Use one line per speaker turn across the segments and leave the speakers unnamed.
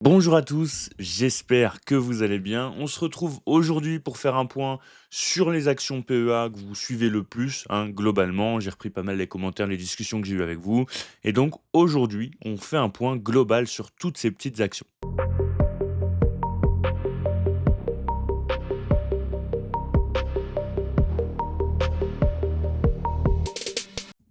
Bonjour à tous, j'espère que vous allez bien. On se retrouve aujourd'hui pour faire un point sur les actions PEA que vous suivez le plus, globalement. J'ai repris pas mal les commentaires, les discussions que j'ai eues avec vous. Et donc aujourd'hui, on fait un point global sur toutes ces petites actions.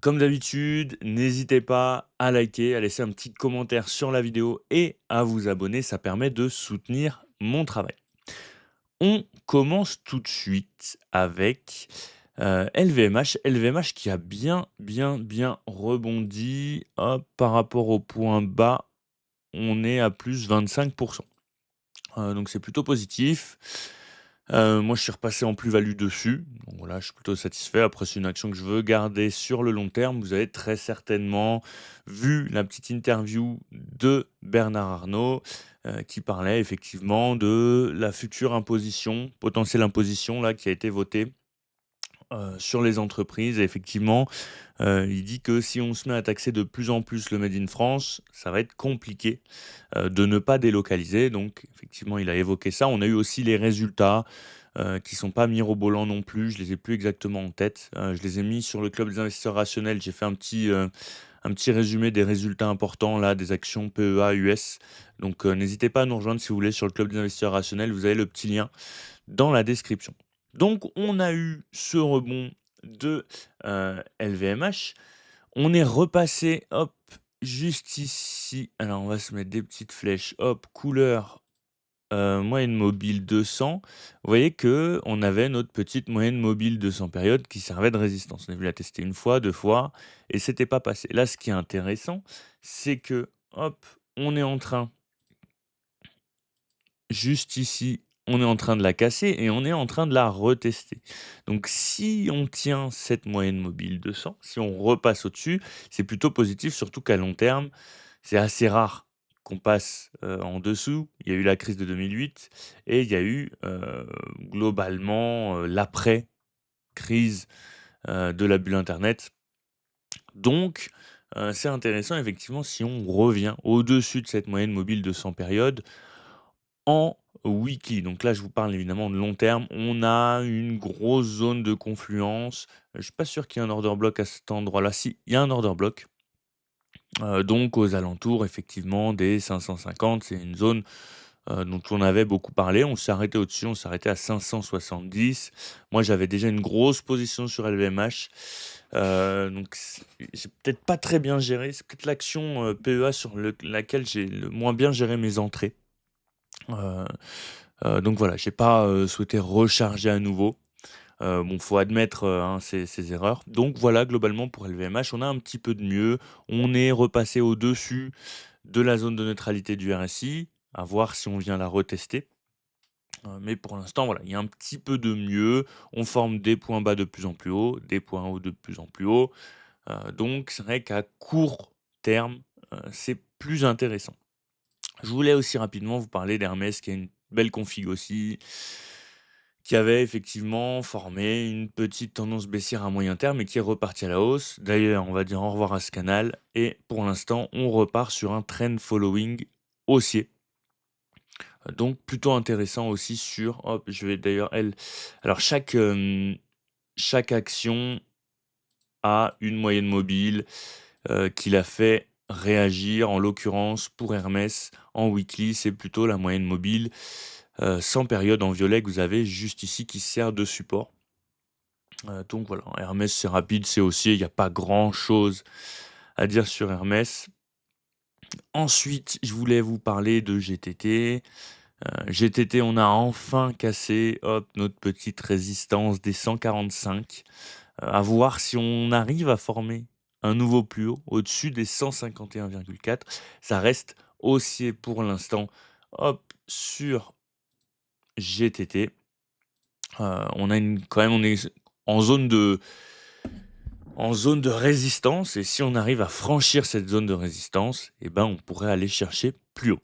Comme d'habitude, n'hésitez pas à liker, à laisser un petit commentaire sur la vidéo et à vous abonner, ça permet de soutenir mon travail. On commence tout de suite avec, LVMH. LVMH qui a bien rebondi. Hop, par rapport au point bas, on est à plus 25. Donc c'est plutôt positif. Moi je suis repassé en plus-value dessus, donc voilà, je suis plutôt satisfait. Après c'est une action que je veux garder sur le long terme. Vous avez très certainement vu la petite interview de Bernard Arnault, qui parlait effectivement de la future imposition, potentielle imposition là qui a été votée, sur les entreprises. Et effectivement, il dit que si on se met à taxer de plus en plus le made in France, ça va être compliqué, de ne pas délocaliser. Donc effectivement, il a évoqué ça. On a eu aussi les résultats, qui sont pas mirobolants non plus. Je les ai plus exactement en tête. Je les ai mis sur le club des investisseurs rationnels. J'ai fait un petit résumé des résultats importants là, des actions PEA US. Donc, n'hésitez pas à nous rejoindre si vous voulez sur le club des investisseurs rationnels. Vous avez le petit lien dans la description. Donc on a eu ce rebond de, LVMH. On est repassé, hop, juste ici. Alors on va se mettre des petites flèches, hop, couleur, moyenne mobile 200. Vous voyez que on avait notre petite moyenne mobile 200 périodes qui servait de résistance. On a vu la tester une fois, 2 fois et c'était pas passé. Là, ce qui est intéressant, c'est que, hop, on est en train juste ici, on est en train de la casser et on est en train de la retester. Donc si on tient cette moyenne mobile de 100, si on repasse au-dessus, c'est plutôt positif, surtout qu'à long terme, c'est assez rare qu'on passe, en dessous. Il y a eu la crise de 2008 et il y a eu, globalement, l'après-crise, de la bulle internet. Donc c'est intéressant effectivement si on revient au-dessus de cette moyenne mobile de 100 périodes en weekly. Donc là, je vous parle évidemment de long terme. On a une grosse zone de confluence. Je suis pas sûr qu'il y ait un order block à cet endroit-là. Si, il y a un order block, donc aux alentours effectivement des 550. C'est une zone, dont on avait beaucoup parlé. On s'est arrêté au-dessus, on s'est arrêté à 570. Moi, j'avais déjà une grosse position sur LVMH, donc j'ai peut-être pas très bien géré. C'est peut-être l'action, PEA sur laquelle j'ai le moins bien géré mes entrées. Heu donc voilà, j'ai pas, souhaité recharger à nouveau. Bon, faut admettre, ses erreurs. Donc voilà, globalement pour LVMH, on a un petit peu de mieux. On est repassé au-dessus de la zone de neutralité du RSI, à voir si on vient la retester. Mais pour l'instant, voilà, il y a un petit peu de mieux. On forme des points bas de plus en plus haut, des points hauts de plus en plus haut. Donc c'est vrai qu'à court terme, c'est plus intéressant. Je voulais aussi rapidement vous parler d'Hermès qui a une belle config aussi, qui avait effectivement formé une petite tendance baissière à moyen terme et qui est repartie à la hausse. D'ailleurs, on va dire au revoir à ce canal et pour l'instant, on repart sur un trend following haussier. Donc plutôt intéressant aussi sur hop, je vais d'ailleurs alors chaque action a une moyenne mobile, qui la fait réagir. En l'occurrence, pour Hermès, en weekly, c'est plutôt la moyenne mobile, sans période en violet que vous avez juste ici qui sert de support. Donc voilà, Hermès, c'est rapide, c'est haussier, il n'y a pas grand-chose à dire sur Hermès. Ensuite, je voulais vous parler de GTT. GTT, on a enfin cassé, hop, notre petite résistance des 145. À voir si on arrive à former un nouveau plus haut, au-dessus des 151,4. Ça reste haussier pour l'instant, hop, sur GTT. On a quand même, on est en zone de résistance et si on arrive à franchir cette zone de résistance, eh ben, on pourrait aller chercher plus haut.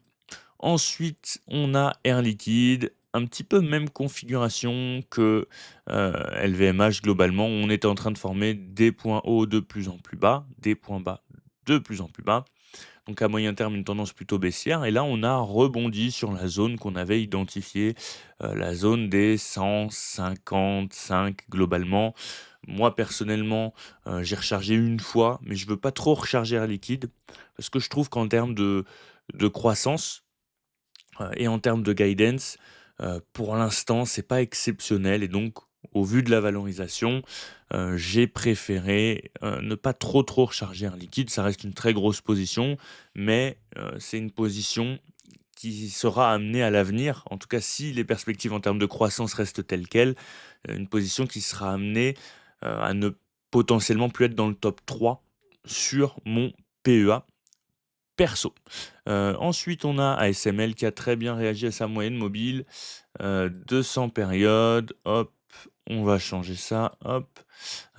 Ensuite, on a Air Liquide, un petit peu même configuration que, LVMH globalement. On était en train de former des points hauts de plus en plus bas, des points bas de plus en plus bas. donc à moyen terme, une tendance plutôt baissière et là, on a rebondi sur la zone qu'on avait identifiée, la zone des 155 globalement. Moi, personnellement, j'ai rechargé une fois, mais je veux pas trop recharger Air Liquide parce que je trouve qu'en termes de croissance, et en termes de guidance, pour l'instant, c'est pas exceptionnel et donc au vu de la valorisation, j'ai préféré, ne pas trop recharger un liquide. Ça reste une très grosse position, mais c'est une position qui sera amenée à l'avenir, en tout cas si les perspectives en termes de croissance restent telles quelles, une position qui sera amenée, à ne potentiellement plus être dans le top 3 sur mon PEA perso. Ensuite, on a ASML qui a très bien réagi à sa moyenne mobile, 200 périodes, hop, on va changer ça, hop.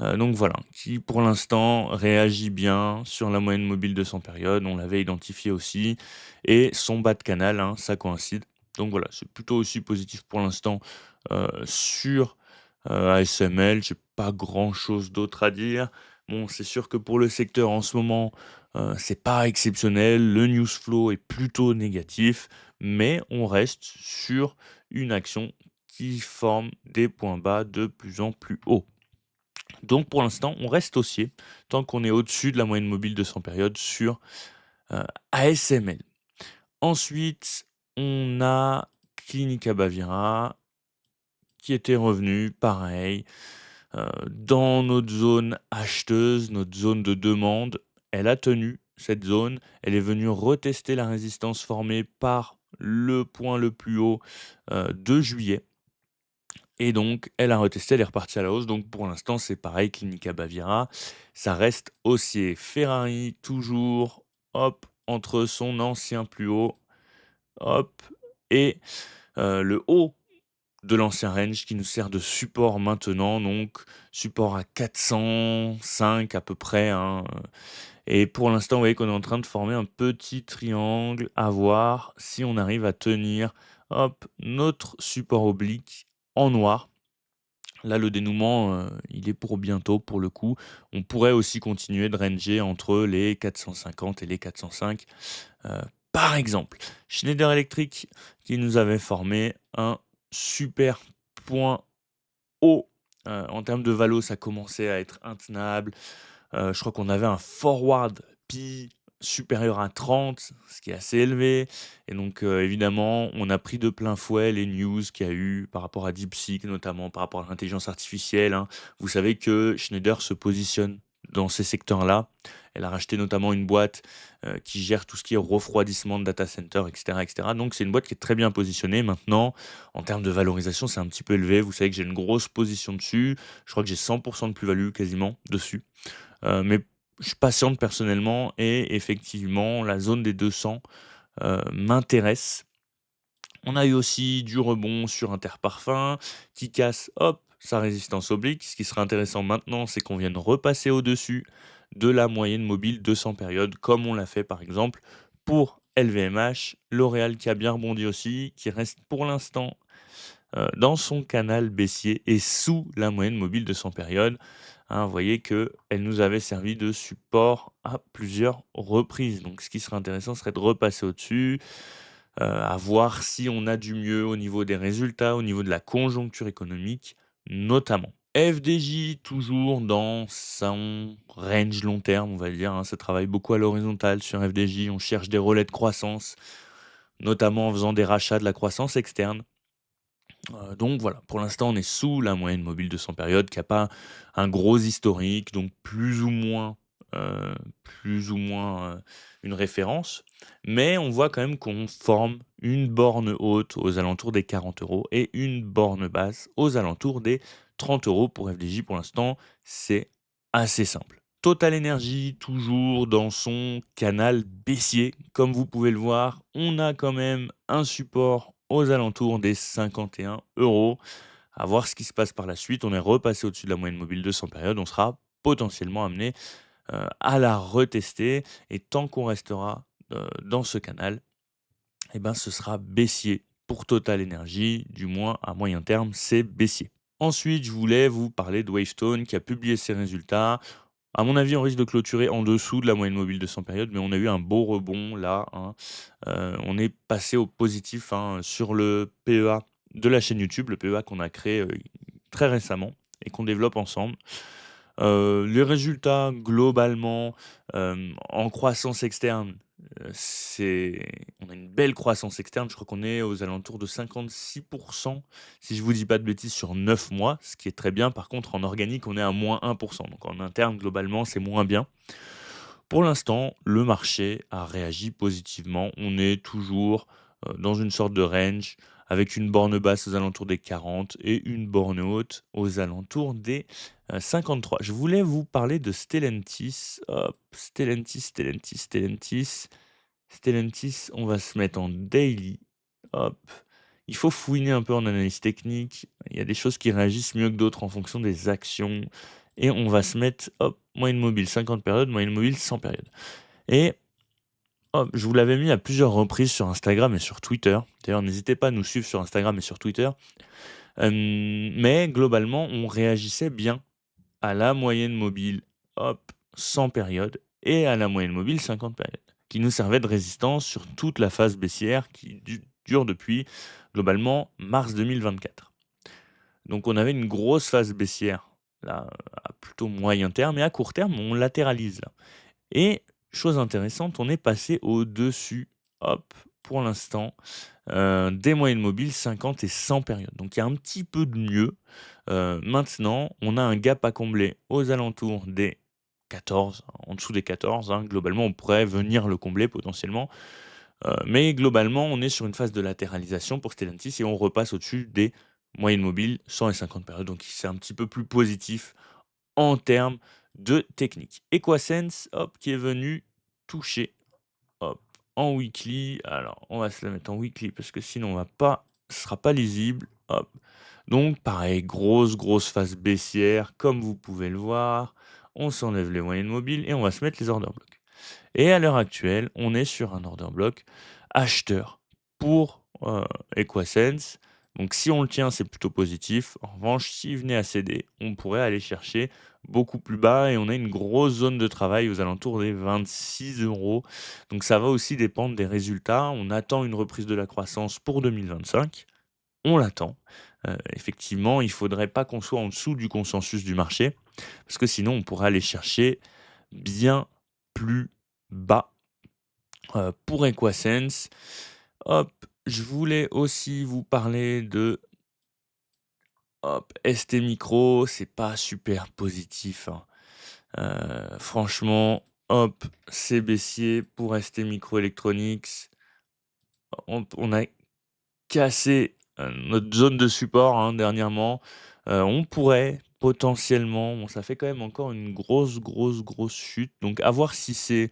Donc voilà, qui pour l'instant réagit bien sur la moyenne mobile 200 périodes, on l'avait identifié aussi et son bas de canal, hein, ça coïncide. Donc voilà, c'est plutôt aussi positif pour l'instant, sur, ASML. J'ai pas grand chose d'autre à dire. Bon, c'est sûr que pour le secteur en ce moment, c'est pas exceptionnel, le news flow est plutôt négatif, mais on reste sur une action qui forme des points bas de plus en plus hauts. Donc pour l'instant, on reste haussier tant qu'on est au-dessus de la moyenne mobile de 100 périodes sur, ASML. Ensuite, on a Clinica Bavira qui était revenu pareil, dans notre zone acheteuse, notre zone de demande. Elle a tenu cette zone, elle est venue retester la résistance formée par le point le plus haut, de juillet. Et donc, elle a retesté, elle est repartie à la hausse. Donc, pour l'instant, c'est pareil, Clinica Baviera, ça reste haussier. Ferrari, toujours, hop, entre son ancien plus haut, hop, et le haut de l'ancien range qui nous sert de support maintenant. Donc, support à 405 à peu près, hein. Et pour l'instant, vous voyez qu'on est en train de former un petit triangle à voir si on arrive à tenir, hop, notre support oblique en noir. Là, le dénouement, il est pour bientôt, pour le coup. On pourrait aussi continuer de ranger entre les 450 et les 405, heu, par exemple. Schneider Electric qui nous avait formé un super point haut, en termes de valo, ça commençait à être intenable. Je crois qu'on avait un forward P supérieur à 30, ce qui est assez élevé et donc évidemment, on a pris de plein fouet les news qu'il y a eu par rapport à DeepSeek, notamment par rapport à l'intelligence artificielle, hein. Vous savez que Schneider se positionne dans ces secteurs-là. Elle a racheté notamment une boîte, qui gère tout ce qui est refroidissement de data center et cetera. Donc c'est une boîte qui est très bien positionnée. Maintenant, en termes de valorisation, c'est un petit peu élevé. Vous savez que j'ai une grosse position dessus. Je crois que j'ai 100 de plus-value quasiment dessus. Mais je patiente personnellement et effectivement, la zone des 200, m'intéresse. On a eu aussi du rebond sur Interparfums qui casse, hop, sa résistance oblique. Ce qui serait intéressant maintenant, c'est qu'on vienne repasser au-dessus de la moyenne mobile 200 périodes, comme on l'a fait par exemple pour LVMH. L'Oréal qui a bien rebondi aussi, qui reste pour l'instant dans son canal baissier et sous la moyenne mobile de 100 périodes. Hein, vous voyez qu'elle nous avait servi de support à plusieurs reprises. Donc ce qui serait intéressant serait de repasser au-dessus, à voir si on a du mieux au niveau des résultats, au niveau de la conjoncture économique notamment. FDJ toujours dans son range long terme, on va dire, hein, ça travaille beaucoup à l'horizontale sur FDJ, on cherche des relais de croissance, notamment en faisant des rachats de la croissance externe. Donc voilà, pour l'instant, on est sous la moyenne mobile de 100 périodes qui a pas un gros historique, donc heu, plus ou moins, une référence. Mais on voit quand même qu'on forme une borne haute aux alentours des 40 euros et une borne basse aux alentours des 30 euros pour FDJ. Pour l'instant, c'est assez simple. Total Energy, toujours dans son canal baissier. Comme vous pouvez le voir, on a quand même un support aux alentours des 51 euros. À voir ce qui se passe par la suite. On est repassé au-dessus de la moyenne mobile de 100 périodes. On sera potentiellement amené à la retester. Et tant qu'on restera dans ce canal, eh ben, ce sera baissier pour Total Energy. Du moins, à moyen terme, c'est baissier. Ensuite, je voulais vous parler de Wavestone qui a publié ses résultats. À mon avis, on risque de clôturer en dessous de la moyenne mobile de 100 périodes, mais on a eu un beau rebond là, hein. On est passé au positif, hein, sur le PEA de la chaîne YouTube, le PEA qu'on a créé, très récemment et qu'on développe ensemble. Les résultats globalement, en croissance externe, c'est on a une belle croissance externe. Je crois qu'on est aux alentours de 56, si je vous dis pas de bêtises, sur 9 mois, ce qui est très bien. Par contre, en organique, on est à -1. Donc en interne, globalement, c'est moins bien. Pour l'instant, le marché a réagi positivement. On est toujours, dans une sorte de range avec une borne basse aux alentours des 40 et une borne haute aux alentours des, 53. Je voulais vous parler de Stellantis. Hop, Stellantis, on va se mettre en daily. Hop. Il faut fouiner un peu en analyse technique. Il y a des choses qui réagissent mieux que d'autres en fonction des actions. Et on va se mettre, hop, moyenne mobile 50 périodes, moyenne mobile 100 périodes. Et hop, je vous l'avais mis à plusieurs reprises sur Instagram et sur Twitter. D'ailleurs, n'hésitez pas à nous suivre sur Instagram et sur Twitter. Mais globalement, on réagissait bien à la moyenne mobile, hop, 100 périodes et à la moyenne mobile 50 périodes, qui nous servait de résistance sur toute la phase baissière qui dure depuis globalement mars 2024. Donc on avait une grosse phase baissière là, à plutôt moyen terme et à court terme, on latéralise là. Et chose intéressante, on est passé au-dessus, hop, pour l'instant, des moyennes mobiles 50 et 100 périodes. Donc il y a un petit peu de mieux. Maintenant, on a un gap à combler aux alentours des 14, en dessous des 14, hein. Globalement, on pourrait venir le combler potentiellement. Mais globalement, on est sur une phase de latéralisation pour Stellantis et on repasse au-dessus des moyennes mobiles 100 et 50 périodes. Donc c'est un petit peu plus positif en termes de technique. Equasense, hop, qui est venu toucher, hop, en weekly. Alors, on va se la mettre en weekly parce que sinon, ce sera pas lisible. Hop. Donc, pareil, grosse phase baissière, comme vous pouvez le voir. On s'enlève les moyennes mobiles et on va se mettre les order blocks. Et à l'heure actuelle, on est sur un order block acheteur pour Equasense. Donc si on le tient, c'est plutôt positif. En revanche, s'il venait à céder, on pourrait aller chercher beaucoup plus bas et on a une grosse zone de travail aux alentours des 26 euros. Donc ça va aussi dépendre des résultats. On attend une reprise de la croissance pour 2025. On l'attend. Effectivement, il ne faudrait pas qu'on soit en dessous du consensus du marché parce que sinon on pourrait aller chercher bien plus bas, pour Equasense. Hop, je voulais aussi vous parler de, hop, ST Micro, c'est pas super positif, hein. Franchement, hop, c'est baissier pour ST Microelectronics. On a cassé, notre zone de support, hein, dernièrement. On pourrait potentiellement bon, ça fait quand même encore une grosse chute, donc à voir si c'est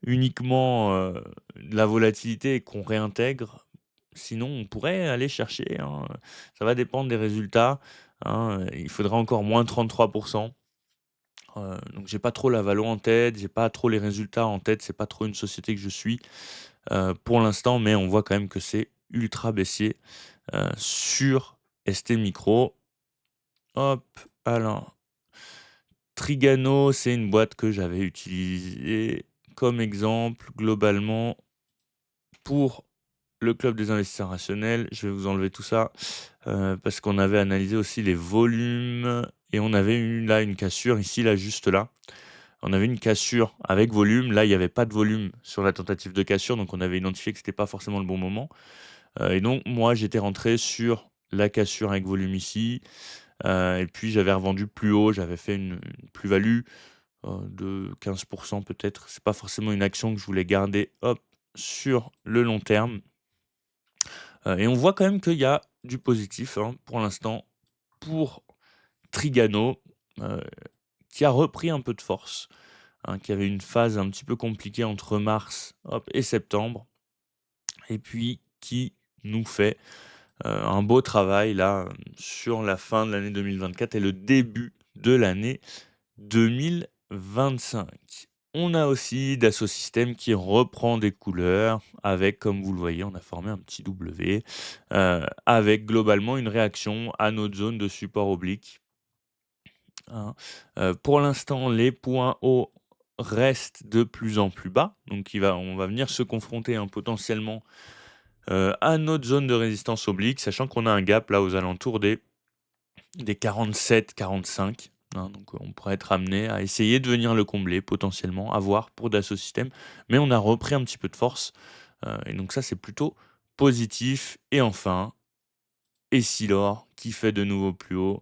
uniquement, de la volatilité et qu'on réintègre. Sinon, on pourrait aller chercher, hein, ça va dépendre des résultats, hein, il faudra encore moins 33. Donc j'ai pas trop la valo en tête, j'ai pas trop les résultats en tête, c'est pas trop une société que je suis, pour l'instant, mais on voit quand même que c'est ultra baissier, sur ST Micro. Hop, alors Trigano, c'est une boîte que j'avais utilisée comme exemple globalement pour le club des investisseurs rationnels. Je vais vous enlever tout ça, parce qu'on avait analysé aussi les volumes et on avait eu là une cassure ici, là, juste là. On avait une cassure avec volume. Là, il y avait pas de volume sur la tentative de cassure, donc on avait identifié que c'était pas forcément le bon moment. Et donc moi, j'étais rentré sur la cassure avec volume ici, et puis j'avais revendu plus haut. J'avais fait une plus-value, de 15 peut-être. C'est pas forcément une action que je voulais garder, hop, sur le long terme. Et on voit quand même qu'il y a du positif, hein, pour l'instant, pour Trigano, heu, qui a repris un peu de force, hein, qui avait une phase un petit peu compliquée entre mars, hop, et septembre et puis qui nous fait, un beau travail là, sur la fin de l'année 2024 et le début de l'année 2025. On a aussi Dassault Systèmes qui reprend des couleurs avec, comme vous le voyez, on a formé un petit W, avec globalement une réaction à notre zone de support oblique. hein. Pour l'instant, les points hauts restent de plus en plus bas, donc on va venir se confronter, hein, potentiellement, à notre zone de résistance oblique, sachant qu'on a un gap là aux alentours des 47-45, hein, donc on pourrait être amené à essayer de venir le combler potentiellement, à voir pour Dassault Systèmes, mais on a repris un petit peu de force, et donc ça, c'est plutôt positif. Et enfin, Essilor qui fait de nouveau plus haut.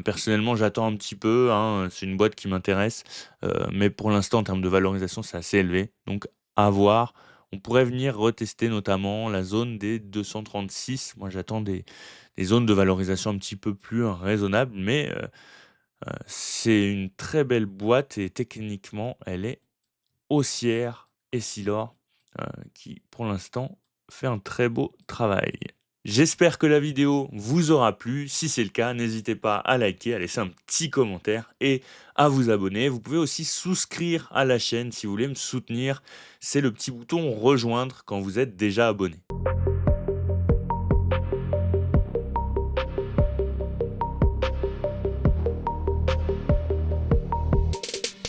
Personnellement, j'attends un petit peu, hein, c'est une boîte qui m'intéresse, mais pour l'instant, en termes de valorisation, c'est assez élevé, donc à voir. On pourrait venir retester notamment la zone des 236. Moi, j'attends des zones de valorisation un petit peu plus raisonnables, mais c'est une très belle boîte et techniquement, elle est haussière. Essilor, qui pour l'instant fait un très beau travail. J'espère que la vidéo vous aura plu. Si c'est le cas, n'hésitez pas à liker, à laisser un petit commentaire et à vous abonner. Vous pouvez aussi souscrire à la chaîne si vous voulez me soutenir. C'est le petit bouton rejoindre quand vous êtes déjà abonné.